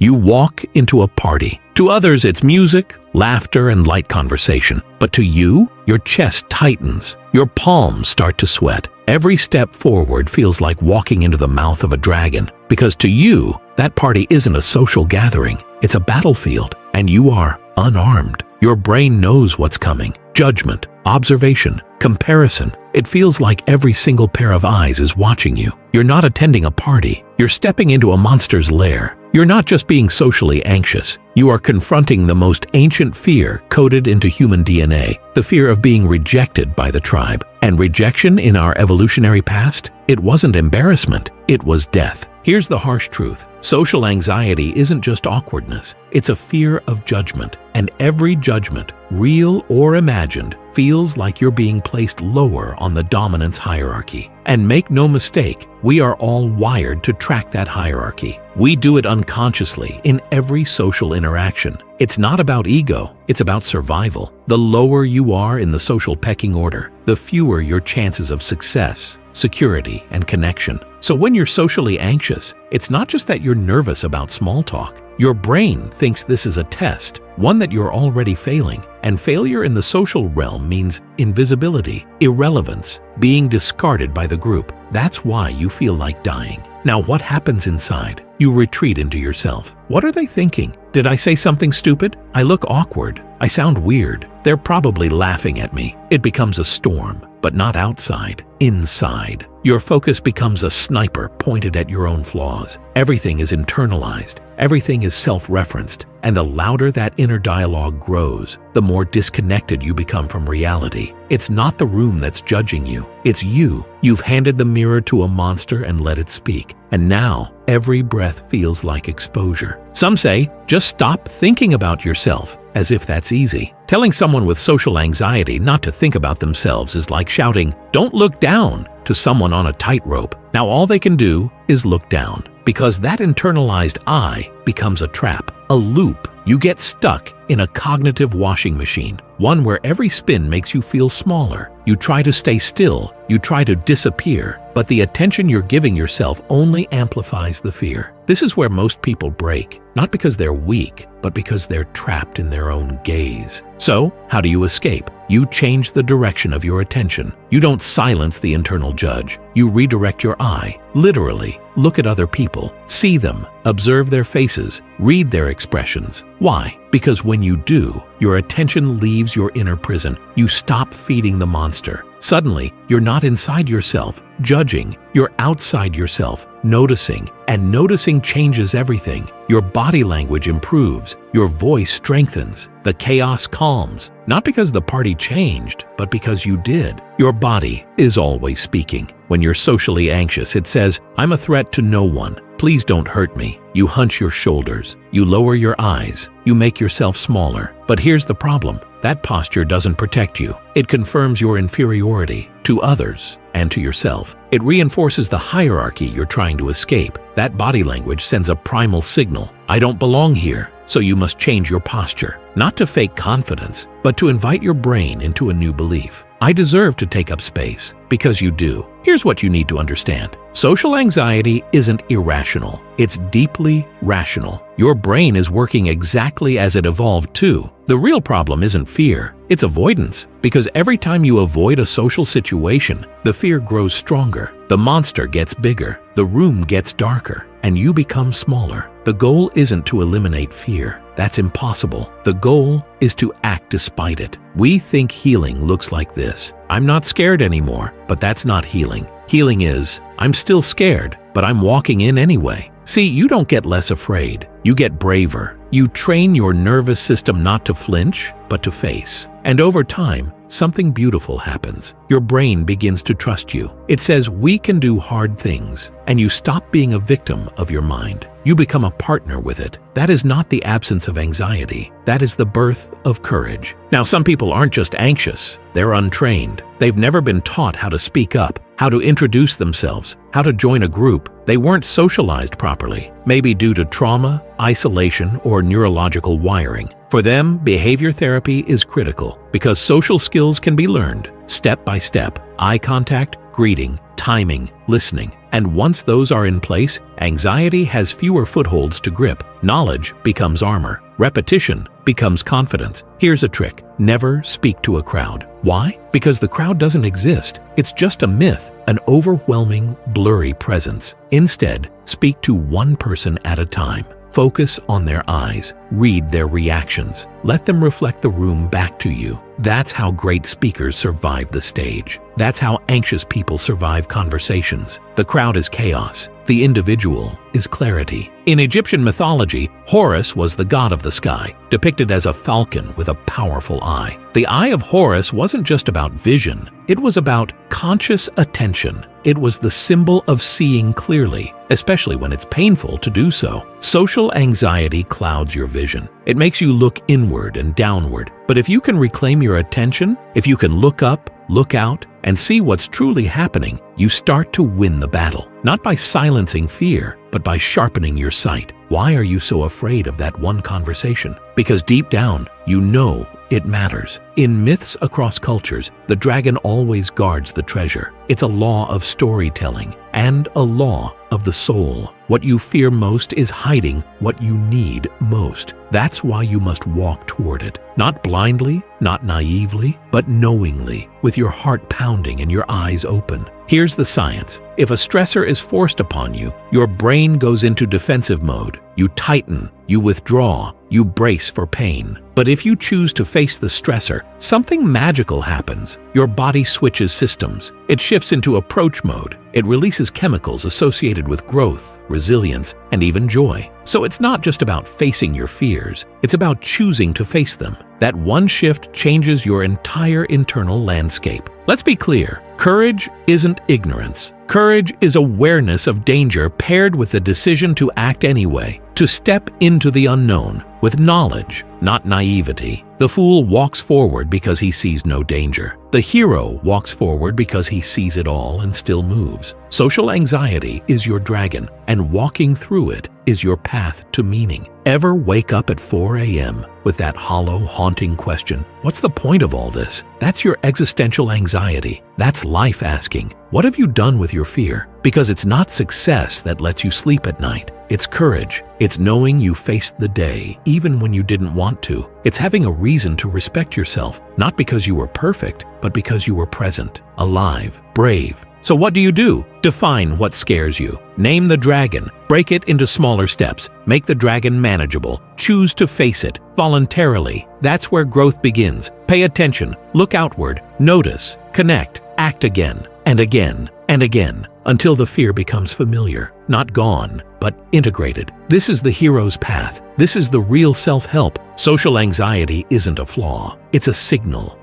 You walk into a party. To others, it's music, laughter, and light conversation. But to you, your chest tightens. Your palms start to sweat. Every step forward feels like walking into the mouth of a dragon. Because to you, that party isn't a social gathering. It's a battlefield, and you are unarmed. Your brain knows what's coming. Judgment, observation, comparison. It feels like every single pair of eyes is watching you. You're not attending a party. You're stepping into a monster's lair. You're not just being socially anxious. You are confronting the most ancient fear coded into human DNA, the fear of being rejected by the tribe. And rejection in our evolutionary past, it wasn't embarrassment, it was death. Here's the harsh truth. Social anxiety isn't just awkwardness. It's a fear of judgment. And every judgment, real or imagined, feels like you're being placed lower on the dominance hierarchy. And make no mistake, we are all wired to track that hierarchy. We do it unconsciously in every social interaction. It's not about ego, it's about survival. The lower you are in the social pecking order, the fewer your chances of success, security, and connection. So when you're socially anxious, it's not just that you're nervous about small talk. Your brain thinks this is a test, one that you're already failing. And failure in the social realm means invisibility, irrelevance, being discarded by the group. That's why you feel like dying. Now, what happens inside? You retreat into yourself. What are they thinking? Did I say something stupid? I look awkward. I sound weird. They're probably laughing at me. It becomes a storm, but not outside, inside. Your focus becomes a sniper pointed at your own flaws. Everything is internalized. Everything is self-referenced. And the louder that inner dialogue grows, the more disconnected you become from reality. It's not the room that's judging you. It's you. You've handed the mirror to a monster and let it speak. And now, every breath feels like exposure. Some say, just stop thinking about yourself, as if that's easy. Telling someone with social anxiety not to think about themselves is like shouting, "Don't look down," to someone on a tightrope. Now all they can do is look down, because that internalized I becomes a trap, a loop. You get stuck in a cognitive washing machine, one where every spin makes you feel smaller. You try to stay still, you try to disappear, but the attention you're giving yourself only amplifies the fear. This is where most people break, not because they're weak, but because they're trapped in their own gaze. So, how do you escape? You change the direction of your attention. You don't silence the internal judge. You redirect your eye. Literally, look at other people, see them, observe their faces, read their expressions. Why? Because when you do, your attention leaves your inner prison. You stop feeding the monster. Suddenly, you're not inside yourself, judging. You're outside yourself, noticing. And noticing changes everything. Your body language improves. Your voice strengthens. The chaos calms. Not because the party changed, but because you did. Your body is always speaking. When you're socially anxious, it says, "I'm a threat to no one. Please don't hurt me." You hunch your shoulders. You lower your eyes. You make yourself smaller. But here's the problem. That posture doesn't protect you. It confirms your inferiority to others and to yourself. It reinforces the hierarchy you're trying to escape. That body language sends a primal signal. I don't belong here. So you must change your posture, not to fake confidence, but to invite your brain into a new belief. I deserve to take up space, because you do. Here's what you need to understand. Social anxiety isn't irrational. It's deeply rational. Your brain is working exactly as it evolved to. The real problem isn't fear, it's avoidance. Because every time you avoid a social situation, the fear grows stronger. The monster gets bigger, the room gets darker, and you become smaller. The goal isn't to eliminate fear. That's impossible. The goal is to act despite it. We think healing looks like this. I'm not scared anymore, but that's not healing. Healing is, I'm still scared, but I'm walking in anyway. See, you don't get less afraid. You get braver. You train your nervous system not to flinch, but to face. And over time, something beautiful happens. Your brain begins to trust you. It says, we can do hard things. And you stop being a victim of your mind. You become a partner with it. That is not the absence of anxiety. That is the birth of courage. Now, some people aren't just anxious. They're untrained. They've never been taught how to speak up, how to introduce themselves, how to join a group. They weren't socialized properly, maybe due to trauma, isolation, or neurological wiring. For them, behavior therapy is critical because social skills can be learned step by step. Eye contact, greeting, timing, listening. And once those are in place, anxiety has fewer footholds to grip. Knowledge becomes armor. Repetition becomes confidence. Here's a trick. Never speak to a crowd. Why? Because the crowd doesn't exist. It's just a myth, an overwhelming, blurry presence. Instead, speak to one person at a time. Focus on their eyes. Read their reactions. Let them reflect the room back to you. That's how great speakers survive the stage. That's how anxious people survive conversations. The crowd is chaos. The individual is clarity. In Egyptian mythology, Horus was the god of the sky, depicted as a falcon with a powerful eye. The eye of Horus wasn't just about vision. It was about conscious attention. It was the symbol of seeing clearly, especially when it's painful to do so. Social anxiety clouds your vision. It makes you look inward and downward. But if you can reclaim your attention, if you can look up, look out, and see what's truly happening, you start to win the battle. Not by silencing fear, but by sharpening your sight. Why are you so afraid of that one conversation? Because deep down, you know it matters. In myths across cultures, the dragon always guards the treasure. It's a law of storytelling and a law of the soul. What you fear most is hiding what you need most. That's why you must walk toward it. Not blindly, not naively, but knowingly, with your heart pounding and your eyes open. Here's the science. If a stressor is forced upon you, your brain goes into defensive mode. You tighten, you withdraw, you brace for pain. But if you choose to face the stressor, something magical happens. Your body switches systems. It shifts into approach mode. It releases chemicals associated with growth, resilience, and even joy. So it's not just about facing your fears. It's about choosing to face them. That one shift changes your entire internal landscape. Let's be clear. Courage isn't ignorance. Courage is awareness of danger paired with the decision to act anyway, to step into the unknown with knowledge, not naivety. The fool walks forward because he sees no danger. The hero walks forward because he sees it all and still moves. Social anxiety is your dragon, and walking through it is your path to meaning. Ever wake up at 4 a.m. with that hollow, haunting question, what's the point of all this? That's your existential anxiety. That's life asking, what have you done with your fear? Because it's not success that lets you sleep at night. It's courage. It's knowing you faced the day, even when you didn't want to. It's having a reason to respect yourself, not because you were perfect, but because you were present, alive, brave. So what do? Define what scares you. Name the dragon. Break it into smaller steps. Make the dragon manageable. Choose to face it voluntarily. That's where growth begins. Pay attention. Look outward. Notice. Connect. Act again and again and again until the fear becomes familiar, not gone, but integrated. This is the hero's path. This is the real self-help. Social anxiety isn't a flaw. It's a signal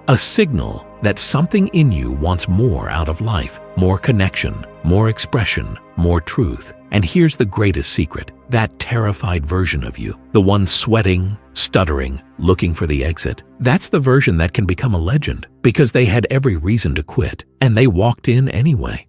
that something in you wants more out of life, more connection, more expression, more truth. And here's the greatest secret. That terrified version of you, the one sweating, stuttering, looking for the exit, that's the version that can become a legend because they had every reason to quit and they walked in anyway.